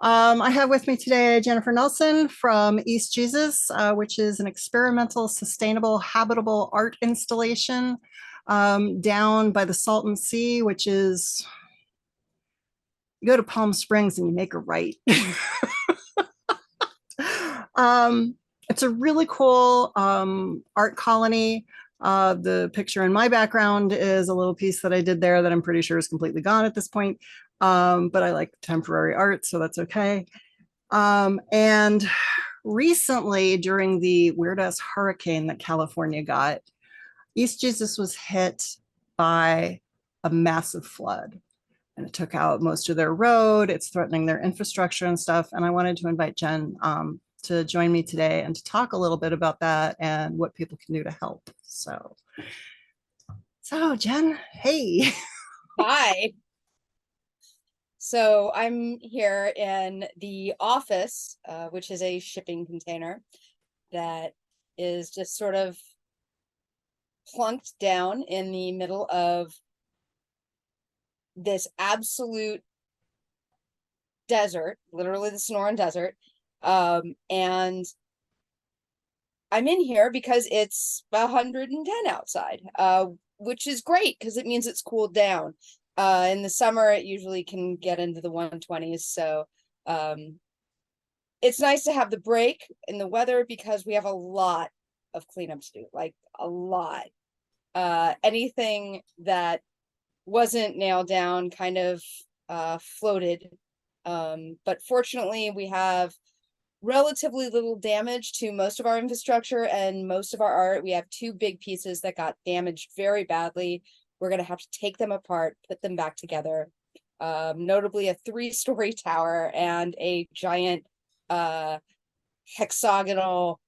I have with me today Jennifer Nelson from East Jesus, which is an experimental, sustainable, habitable art installation down by the Salton Sea, which is you go to Palm Springs and you make a right. um, it's a really cool art colony. The picture in my background is a little piece that I did there that I'm pretty sure is completely gone at this point. But I like temporary art, so that's okay. And recently, during the weird ass hurricane that California got, East Jesus was hit by a massive flood and it took out most of their road. It's threatening their infrastructure and stuff. And I wanted to invite Jenn to join me today and to talk a little bit about that and what people can do to help. So Jenn, hey. Hi. So I'm here in the office, which is a shipping container that is just sort of plunked down in the middle of this absolute desert, literally the Sonoran Desert. And I'm in here because it's 110 outside, which is great because it means it's cooled down. In the summer, it usually can get into the 120s. So it's nice to have the break in the weather because we have a lot of cleanup to do, like a lot. Anything that wasn't nailed down kind of floated. But fortunately, we have relatively little damage to most of our infrastructure and most of our art. We have two big pieces that got damaged very badly. We're going to have to take them apart, put them back together. Notably a 3-story tower and a giant hexagonal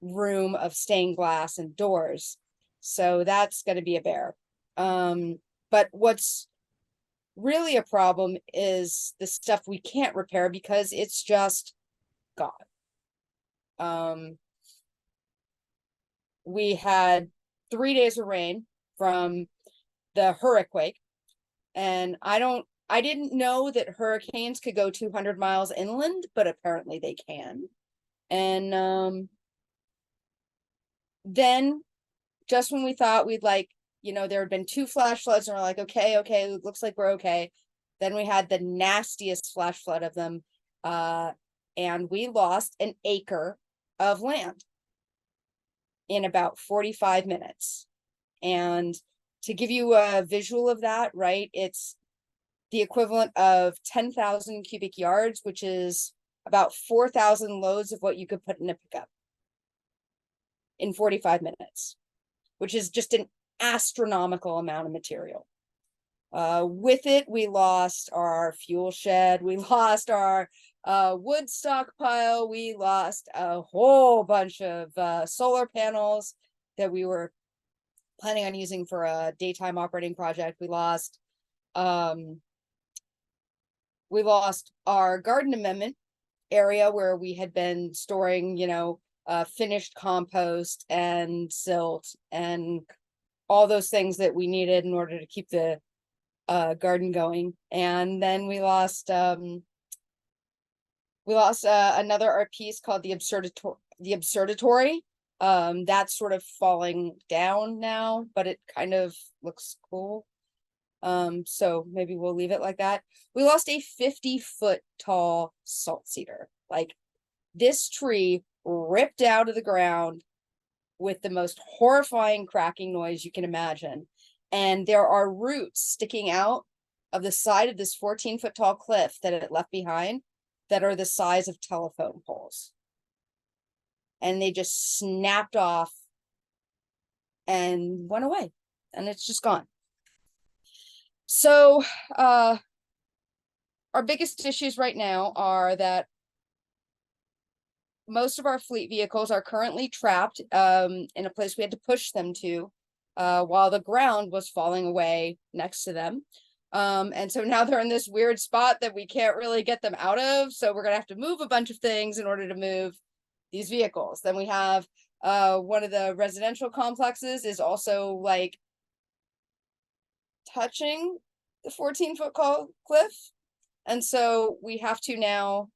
room of stained glass and doors. So that's going to be a bear. But what's really a problem is the stuff we can't repair because it's just gone. We had 3 days of rain from the hurricane, and I didn't know that hurricanes could go 200 miles inland, but apparently they can. And then just when we thought we'd there had been 2 flash floods and we're like, okay, it looks like we're okay. Then we had the nastiest flash flood of them. And we lost an acre of land in about 45 minutes. And to give you a visual of that, right, it's the equivalent of 10,000 cubic yards, which is about 4,000 loads of what you could put in a pickup in 45 minutes, which is just an astronomical amount of material. With it, we lost our fuel shed, we lost our wood stockpile, we lost a whole bunch of solar panels that we were planning on using for a daytime operating project. We lost our garden amendment area where we had been storing, finished compost and silt and all those things that we needed in order to keep the garden going. And then we lost another art piece called the Absurdatory. That's sort of falling down now, but it kind of looks cool. So maybe we'll leave it like that. We lost a 50-foot tall salt cedar. Like, this tree ripped out of the ground with the most horrifying cracking noise you can imagine. And there are roots sticking out of the side of this 14-foot tall cliff that it left behind that are the size of telephone poles. And they just snapped off and went away. And it's just gone. So our biggest issues right now are that most of our fleet vehicles are currently trapped in a place we had to push them to while the ground was falling away next to them. And so now they're in this weird spot that we can't really get them out of. So we're going to have to move a bunch of things in order to move these vehicles. Then we have one of the residential complexes is also like touching the 14-foot cliff. And so we have to now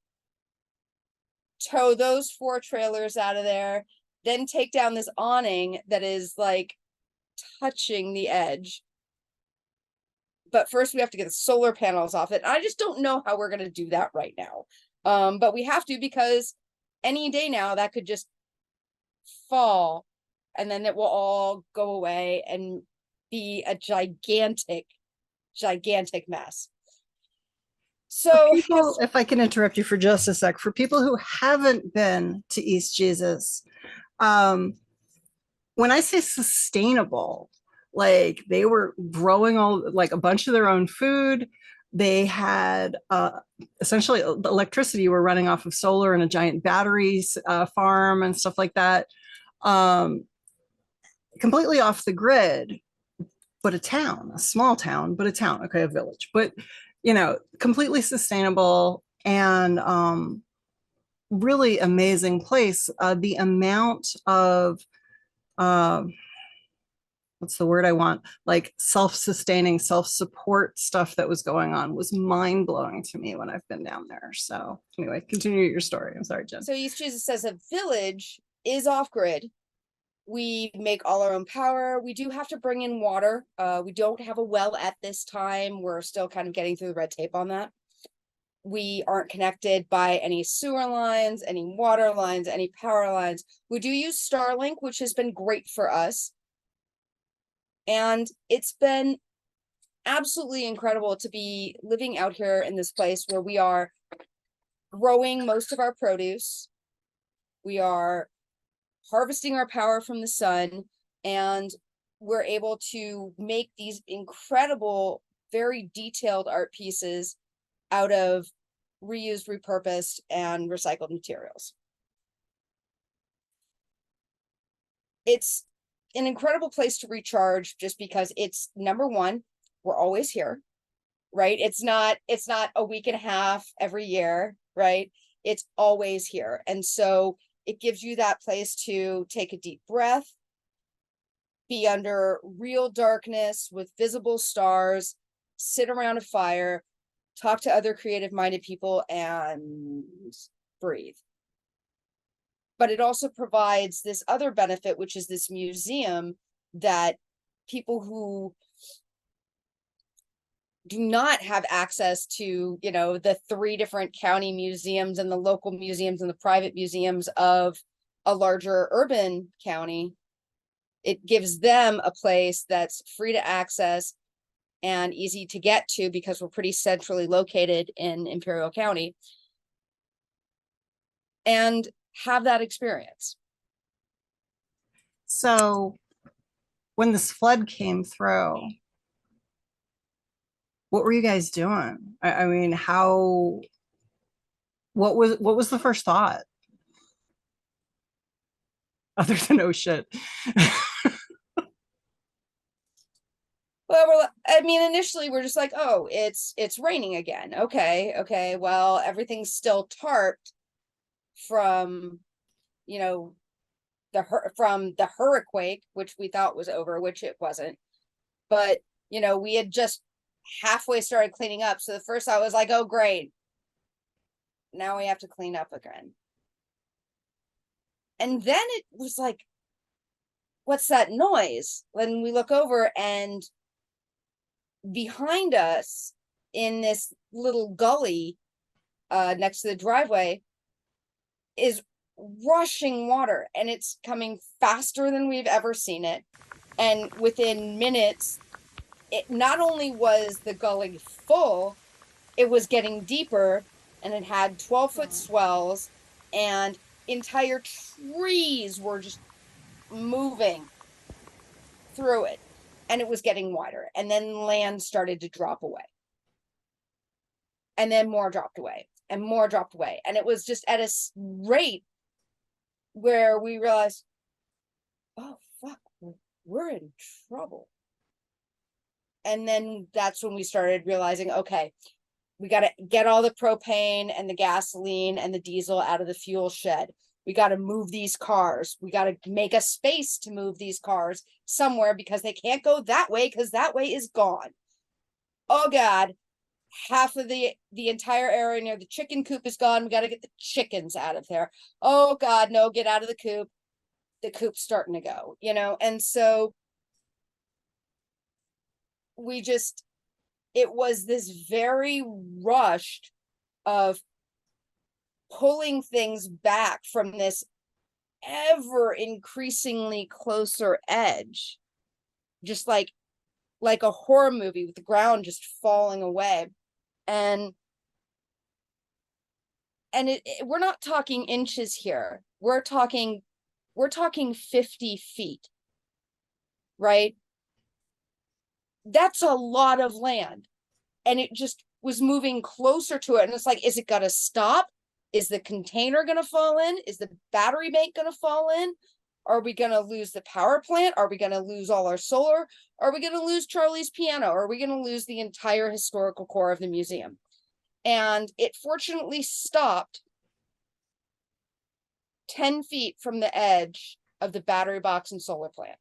tow those 4 trailers out of there, then take down this awning that is like touching the edge. But first we have to get the solar panels off it. I just don't know how we're going to do that right now. But we have to, because any day now that could just fall, and then it will all go away and be a gigantic mess. So People, if I can interrupt you for just a sec, for people who haven't been to East Jesus, when I say sustainable, like they were growing all like a bunch of their own food. They had essentially the electricity were running off of solar and a giant batteries farm and stuff like that. Completely off the grid, but a town, a small town, but a town, okay, a village, but completely sustainable and really amazing place. The amount of what's the word I want? Like self-sustaining, self-support stuff that was going on was mind-blowing to me when I've been down there. So anyway, continue your story. I'm sorry, Jen. So East Jesus as a village is off-grid. We make all our own power. We do have to bring in water. We don't have a well at this time. We're still kind of getting through the red tape on that. We aren't connected by any sewer lines, any water lines, any power lines. We do use Starlink, which has been great for us. And it's been absolutely incredible to be living out here in this place where we are growing most of our produce. We are harvesting our power from the sun, and we're able to make these incredible, very detailed art pieces out of reused, repurposed, and recycled materials. It's an incredible place to recharge, just because it's, number one, we're always here, right? It's not a week and a half every year, right? It's always here. And so it gives you that place to take a deep breath, be under real darkness with visible stars, sit around a fire, talk to other creative-minded people, and breathe. But it also provides this other benefit, which is this museum that people who do not have access to, the 3 different county museums and the local museums and the private museums of a larger urban county, it gives them a place that's free to access and easy to get to, because we're pretty centrally located in Imperial County, and have that experience. So when this flood came through, what were you guys doing? I mean, what was the first thought? Other than, oh shit. Well, initially we're just like, oh, it's raining again. Okay. Well, everything's still tarped from, from the hurricane, which we thought was over, which it wasn't. But, we had just halfway started cleaning up. So the first thought was like, oh, great. Now we have to clean up again. And then it was like, what's that noise? When we look over, and behind us in this little gully next to the driveway is rushing water, and it's coming faster than we've ever seen it. And within minutes, it not only was the gully full, it was getting deeper, and it had 12-foot swells, and entire trees were just moving through it, and it was getting wider. And then land started to drop away, and then more dropped away, and more dropped away, and it was just at a rate where we realized, oh fuck, we're in trouble. And then that's when we started realizing, okay, we got to get all the propane and the gasoline and the diesel out of the fuel shed. We got to move these cars. We got to make a space to move these cars somewhere, because they can't go that way, because that way is gone. Oh God, half of the entire area near the chicken coop is gone. We got to get the chickens out of there. Oh God, no, get out of the coop. The coop's starting to go, you know? And so it was this very rushed of pulling things back from this ever increasingly closer edge, just like a horror movie with the ground just falling away. And we're not talking inches here. We're talking 50 feet, right? That's a lot of land. And it just was moving closer to it. And it's like, is it going to stop? Is the container going to fall in? Is the battery bank going to fall in? Are we going to lose the power plant? Are we going to lose all our solar? Are we going to lose Charlie's piano? Are we going to lose the entire historical core of the museum? And it fortunately stopped 10 feet from the edge of the battery box and solar plant.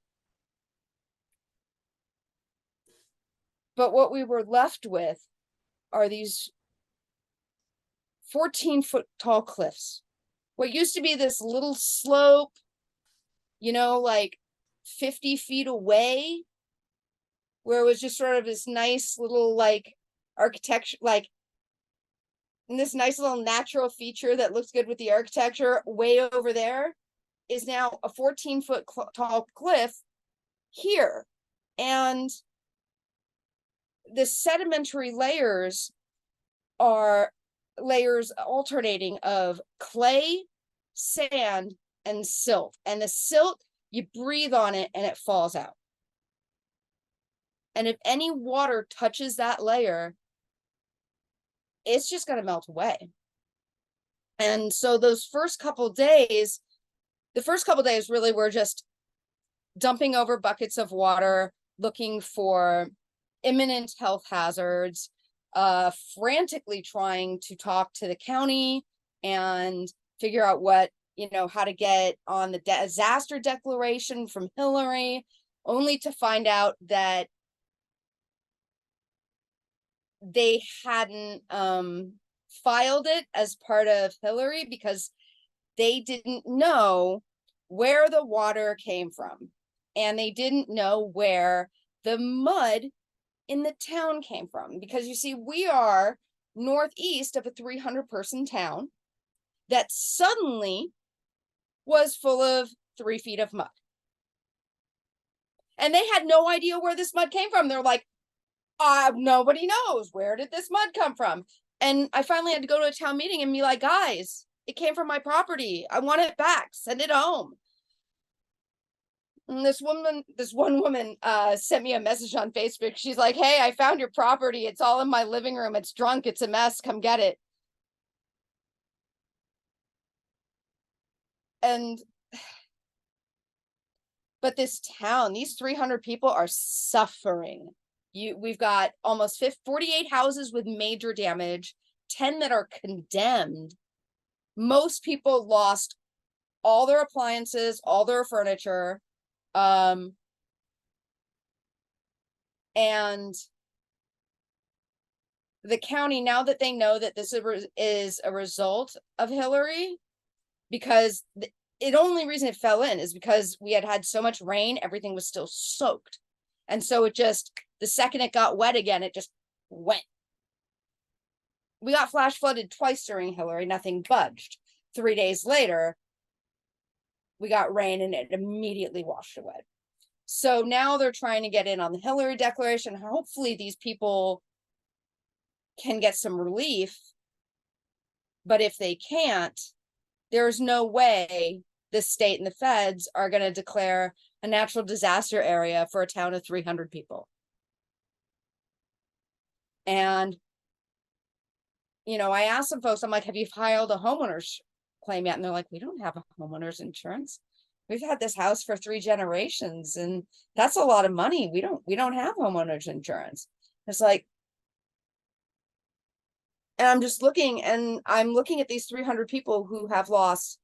But what we were left with are these 14-foot tall cliffs. What used to be this little slope, you know, like 50 feet away, where it was just sort of this nice little like architecture, like this nice little natural feature that looks good with the architecture way over there, is now a 14-foot tall cliff here. And the sedimentary layers are layers alternating of clay, sand, and silt. And the silt, you breathe on it and it falls out. And if any water touches that layer, it's just going to melt away. And so those first couple days, really were just dumping over buckets of water, looking for imminent health hazards, frantically trying to talk to the county and figure out what, you know, how to get on the disaster declaration from Hilary, only to find out that they hadn't filed it as part of Hilary because they didn't know where the water came from, and they didn't know where the mud in the town came from. Because you see, we are northeast of a 300-person town that suddenly was full of 3 feet of mud. And they had no idea where this mud came from. They're like, nobody knows. Where did this mud come from? And I finally had to go to a town meeting and be like, guys, it came from my property. I want it back. Send it home. And this one woman sent me a message on Facebook. She's like, hey, I found your property. It's all in my living room. It's drunk. It's a mess. Come get it. But this town, these 300 people are suffering. We've got almost 48 houses with major damage, 10 that are condemned. Most people lost all their appliances, all their furniture. And the county, now that they know that this is a result of Hilary, because the only reason it fell in is because we had so much rain, everything was still soaked. And so it just, the second it got wet again, it just went. We got flash flooded twice during Hilary, nothing budged. 3 days later, we got rain and it immediately washed away. So now they're trying to get in on the Hilary Declaration. Hopefully these people can get some relief. But if they can't, there's no way the state and the feds are going to declare a natural disaster area for a town of 300 people. And, you know, I asked some folks, I'm like, have you filed a homeowner's claim yet? And they're like, we don't have a homeowner's insurance. We've had this house for 3 generations and that's a lot of money. We don't have homeowner's insurance. It's like, and I'm just looking, and I'm looking at these 300 people who have lost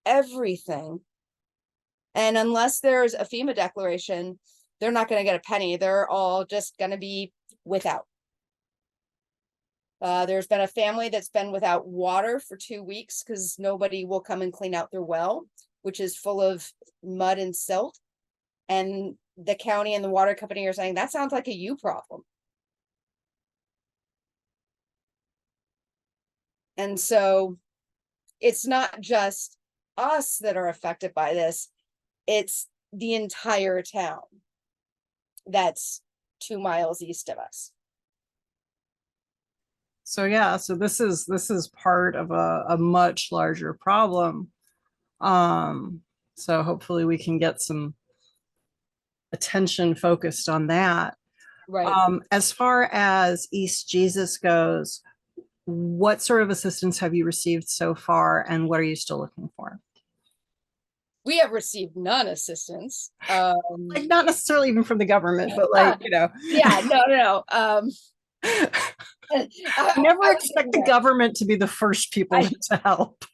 everything. And unless there's a FEMA declaration, they're not going to get a penny. They're all just going to be without. There's been a family that's been without water for 2 weeks because nobody will come and clean out their well, which is full of mud and silt. And the county and the water company are saying that sounds like a you problem. And so it's not just us that are affected by this, it's the entire town that's 2 miles east of us. So yeah, so this is part of a much larger problem. So hopefully we can get some attention focused on that. Right. As far as East Jesus goes, what sort of assistance have you received so far, and what are you still looking for? We have received none assistance. Like not necessarily even from the government, but like, you know. Yeah, no. Never expect the government to be the first people to help.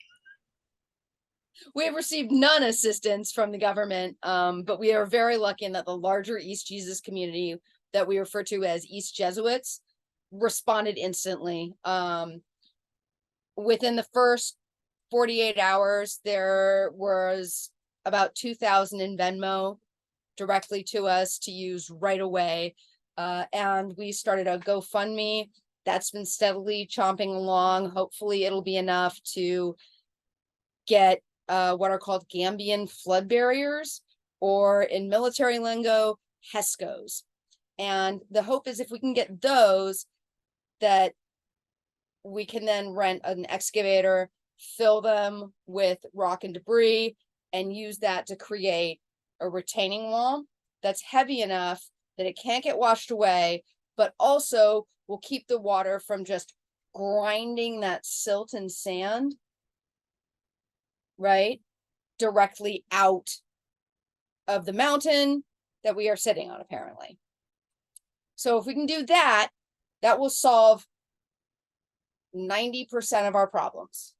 We have received none assistance from the government, but we are very lucky in that the larger East Jesus community that we refer to as East Jesuits responded instantly. Within the first 48 hours, there was about 2,000 in Venmo directly to us to use right away. And we started a GoFundMe that's been steadily chomping along. Hopefully it'll be enough to get what are called Gambian flood barriers, or in military lingo, HESCOs. And the hope is if we can get those, that we can then rent an excavator, fill them with rock and debris, and use that to create a retaining wall that's heavy enough that it can't get washed away, but also will keep the water from just grinding that silt and sand, right, directly out of the mountain that we are sitting on, apparently. So if we can do that, that will solve 90% of our problems.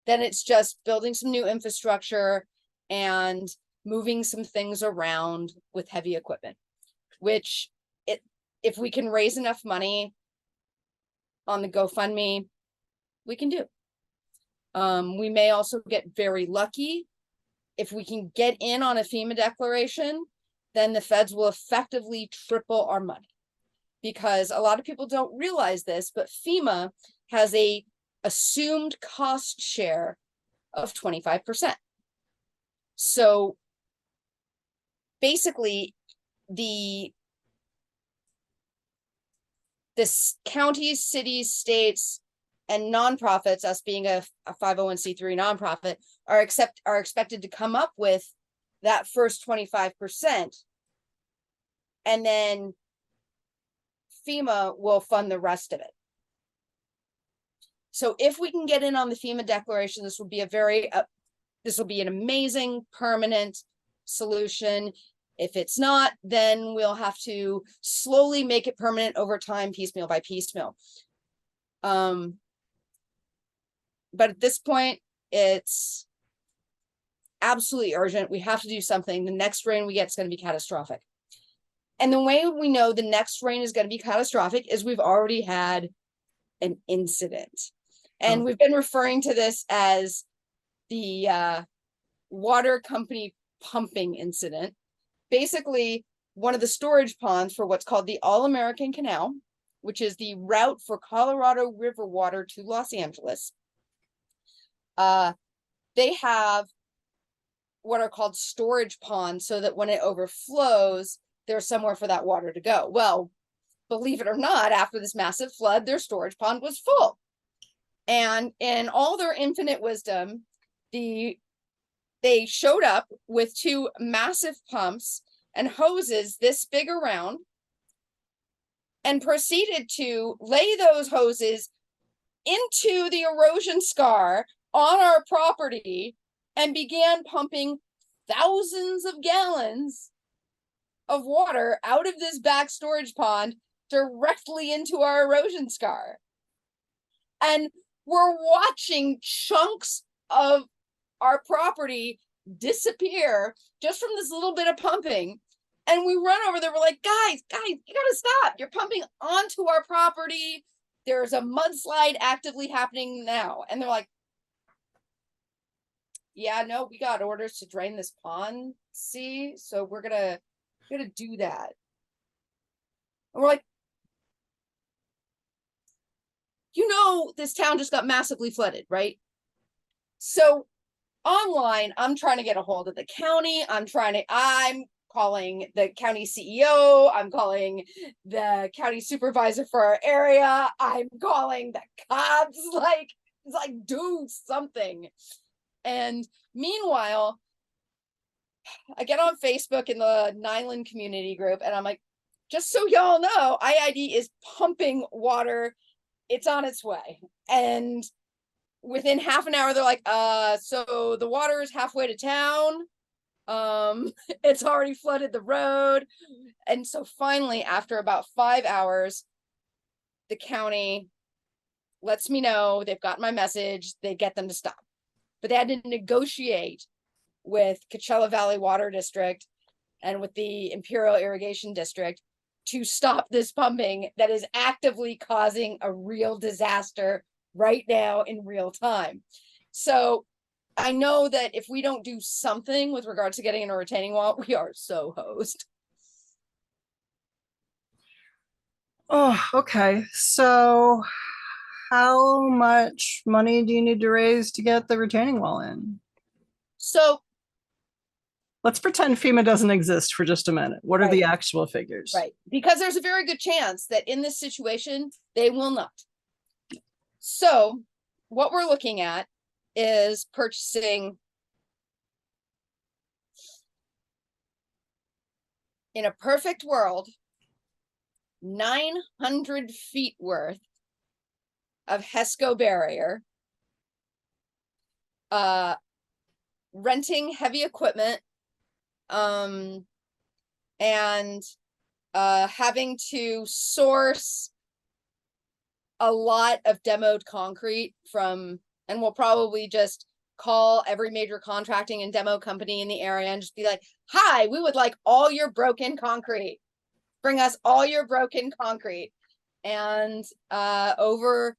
Then it's just building some new infrastructure and moving some things around with heavy equipment, which if we can raise enough money on the GoFundMe, we can do. We may also get very lucky. If we can get in on a FEMA declaration, then the feds will effectively triple our money, because a lot of people don't realize this, but FEMA has a assumed cost share of 25%. So basically this counties, cities, states, and nonprofits, us being a 501c3 nonprofit, are expected to come up with that first 25%, and then FEMA will fund the rest of it. So if we can get in on the FEMA declaration, this will be this will be an amazing permanent solution. If it's not, then we'll have to slowly make it permanent over time, piecemeal by piecemeal. But at this point, it's absolutely urgent. We have to do something. The next rain we get is going to be catastrophic. And the way we know the next rain is going to be catastrophic is we've already had an incident. And we've been referring to this as the water company pumping incident. Basically, one of the storage ponds for what's called the All-American Canal, which is the route for Colorado River water to Los Angeles. They have what are called storage ponds so that when it overflows, there's somewhere for that water to go. Well, believe it or not, after this massive flood, their storage pond was full. And in all their infinite wisdom, they showed up with 2 massive pumps and hoses this big around, and proceeded to lay those hoses into the erosion scar on our property and began pumping thousands of gallons of water out of this back storage pond directly into our erosion scar. And we're watching chunks of our property disappear just from this little bit of pumping. And we run over there, we're like, guys, you gotta stop. You're pumping onto our property. there's a mudslide actively happening now. And they're like, yeah, no, we got orders to drain this pond, see? So we're gonna do that. And we're like, this town just got massively flooded, right? So online, I'm trying to get a hold of the county. I'm calling the county CEO. I'm calling the county supervisor for our area. I'm calling the cops. It's like, do something. And meanwhile, I get on Facebook in the Niland community group, and I'm like, just so y'all know, IID is pumping water. It's on its way. And within half an hour, they're like, so the water is halfway to town. It's already flooded the road. And so finally, after about 5 hours, the county lets me know they've got my message. They get them to stop. But they had to negotiate with Coachella Valley Water District and with the Imperial Irrigation District to stop this pumping that is actively causing a real disaster right now in real time. So I know that if we don't do something with regards to getting in a retaining wall, we are so hosed. Oh, okay. So how much money do you need to raise to get the retaining wall in? So let's pretend FEMA doesn't exist for just a minute. What are the actual figures? Right. Because there's a very good chance that in this situation, they will not. So what we're looking at is purchasing, in a perfect world, 900 feet worth of HESCO barrier, renting heavy equipment, and having to source a lot of demoed concrete from, and we'll probably just call every major contracting and demo company in the area and just be like, hi, we would like all your broken concrete. Bring us all your broken concrete. And over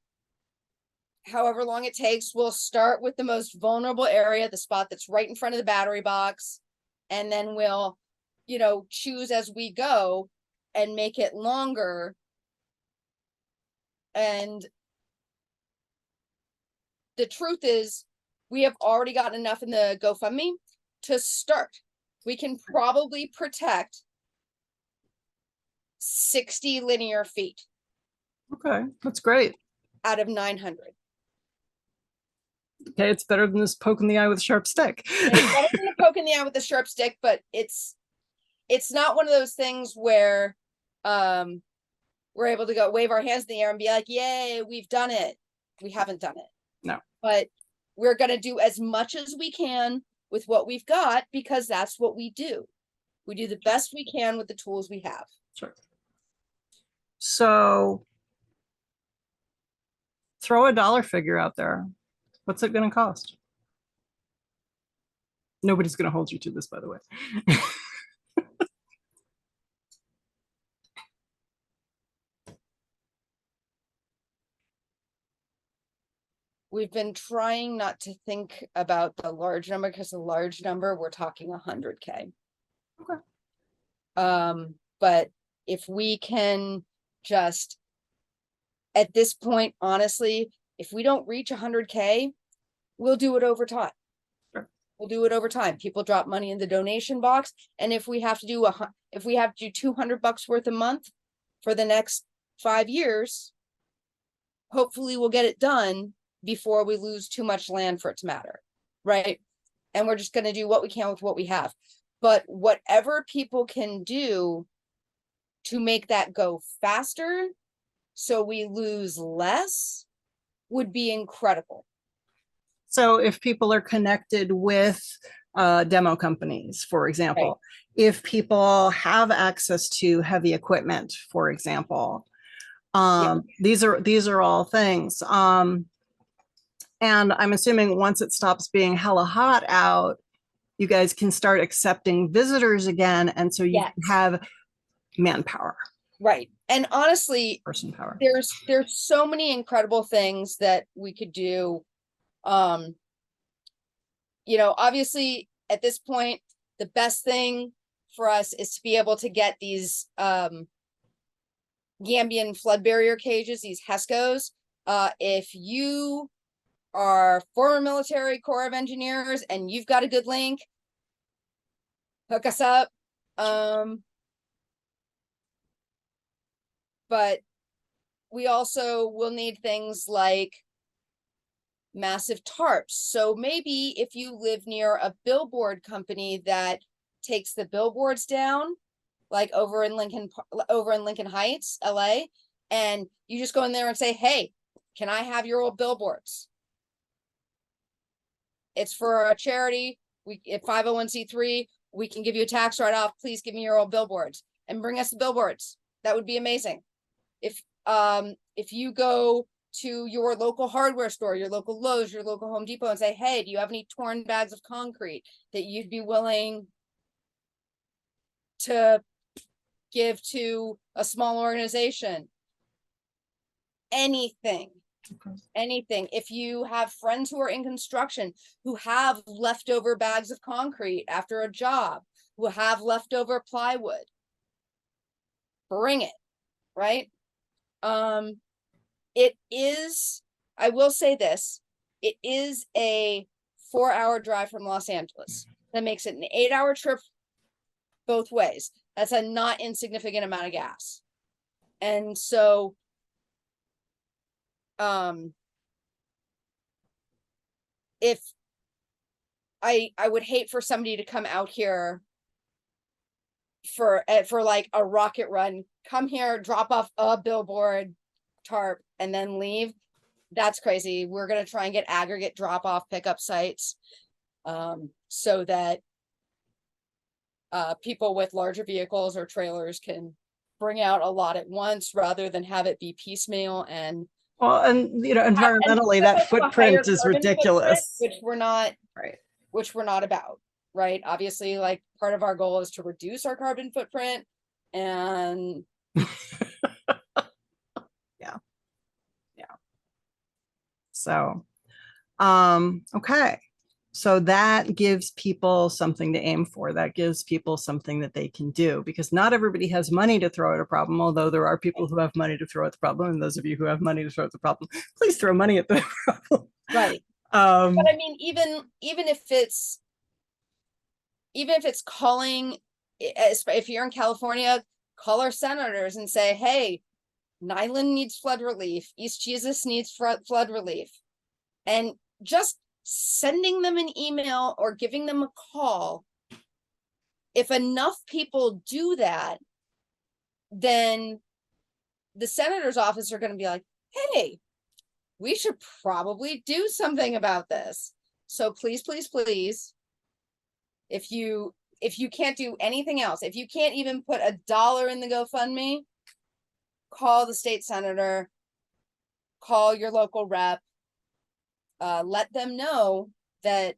however long it takes, we'll start with the most vulnerable area, the spot that's right in front of the battery box. And then we'll, choose as we go and make it longer. And the truth is, we have already gotten enough in the GoFundMe to start. We can probably protect 60 linear feet. Okay, that's great. Out of 900. Okay, it's better than this poke in the eye with a sharp stick. It's better than a poke in the eye with a sharp stick, but it's not one of those things where we're able to go wave our hands in the air and be like, yay, we've done it. We haven't done it. No. But we're going to do as much as we can with what we've got, because that's what we do. We do the best we can with the tools we have. Sure. So throw a dollar figure out there. What's it going to cost? Nobody's going to hold you to this, by the way. We've been trying not to think about the large number, because the large number, we're talking 100K. Okay. But if we can just, at this point, honestly, if we don't reach 100K, we'll do it over time. Sure. We'll do it over time. People drop money in the donation box. And if we have to do $200 worth a month for the next 5 years, hopefully we'll get it done before we lose too much land for it to matter. Right. And we're just going to do what we can with what we have. But whatever people can do to make that go faster so we lose less would be incredible. So if people are connected with demo companies, for example, if people have access to heavy equipment, for example, these are all things. And I'm assuming once it stops being hella hot out, you guys can start accepting visitors again. And so you can have manpower. Right. And honestly, person power. there's so many incredible things that we could do. You know, obviously at this point, the best thing for us is to be able to get these Gambian flood barrier cages, these HESCOs. If you are former military Corps of Engineers and you've got a good link, hook us up. But we also will need things like massive tarps. So maybe if you live near a billboard company that takes the billboards down, like over in Lincoln Heights, LA, and you just go in there and say, hey, can I have your old billboards? It's for a charity. We at 501c3, we can give you a tax write-off. Please give me your old billboards and bring us the billboards. That would be amazing. If you go to your local hardware store, your local Lowe's, your local Home Depot, and say, hey, do you have any torn bags of concrete that you'd be willing to give to a small organization? Anything. Anything. If you have friends who are in construction who have leftover bags of concrete after a job, who have leftover plywood, bring it, right? It is, I will say this, it is a 4-hour drive from Los Angeles. That makes it an 8-hour trip both ways. That's a not insignificant amount of gas. And so, if I would hate for somebody to come out here for like a rocket run, come here, drop off a billboard, tarp, and then leave. That's crazy. We're going to try and get aggregate drop off pickup sites, so that people with larger vehicles or trailers can bring out a lot at once rather than have it be piecemeal. And well, and you know, environmentally, that footprint is ridiculous. Which we're not, right? Which we're not about, right? Obviously, like part of our goal is to reduce our carbon footprint, and yeah. So, okay. So that gives people something to aim for. That gives people something that they can do, because not everybody has money to throw at a problem, although there are people who have money to throw at the problem. And those of you who have money to throw at the problem, please throw money at the problem. Right. But I mean, even if it's calling, if you're in California, call our senators and say, hey, Niland needs flood relief. East Jesus needs flood relief. And just sending them an email or giving them a call. If enough people do that, then the senator's office are going to be like, hey, we should probably do something about this. So please, please, please, if you can't do anything else, if you can't even put $1 in the GoFundMe, call the state senator, call your local rep, let them know that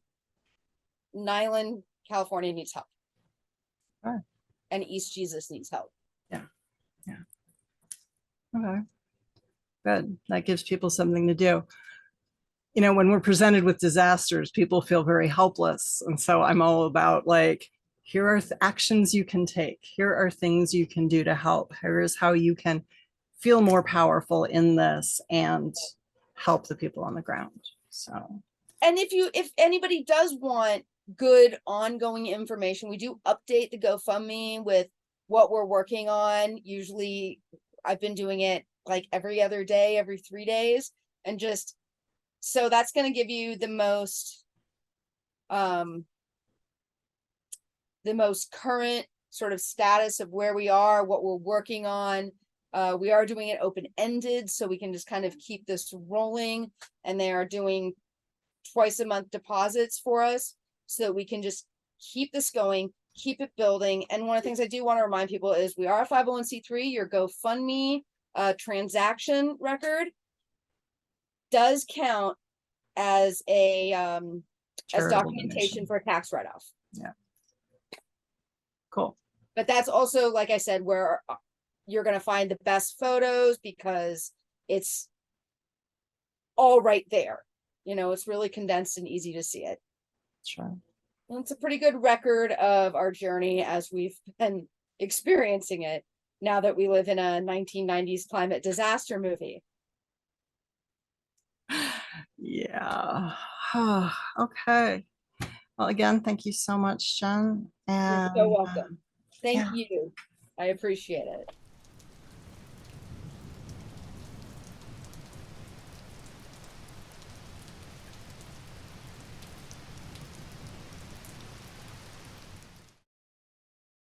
Niland, California needs help. Right. And East Jesus needs help. Yeah. Okay. Good. That gives people something to do. You know, when we're presented with disasters, people feel very helpless. And so I'm all about, like, here are actions you can take. Here are things you can do to help. Here is how you can feel more powerful in this and help the people on the ground. So, and if anybody does want good ongoing information, we do update the GoFundMe with what we're working on. Usually I've been doing it like every other day, every 3 days, and just, so that's going to give you the most current sort of status of where we are, what we're working on. We are doing it open-ended, so we can just kind of keep this rolling, and they are doing twice a month deposits for us so that we can just keep this going, keep it building. And one of the things I do want to remind people is we are a 501c3. Your GoFundMe transaction record does count as a as documentation for a tax write-off. Yeah. Cool. But that's also, like I said, where you're going to find the best photos because it's all right there. You know, it's really condensed and easy to see it. Sure. And it's a pretty good record of our journey as we've been experiencing it now that we live in a 1990s climate disaster movie. Yeah. Okay. Well, again, thank you so much, Jen. You're so And welcome. Thank yeah. you. I appreciate it.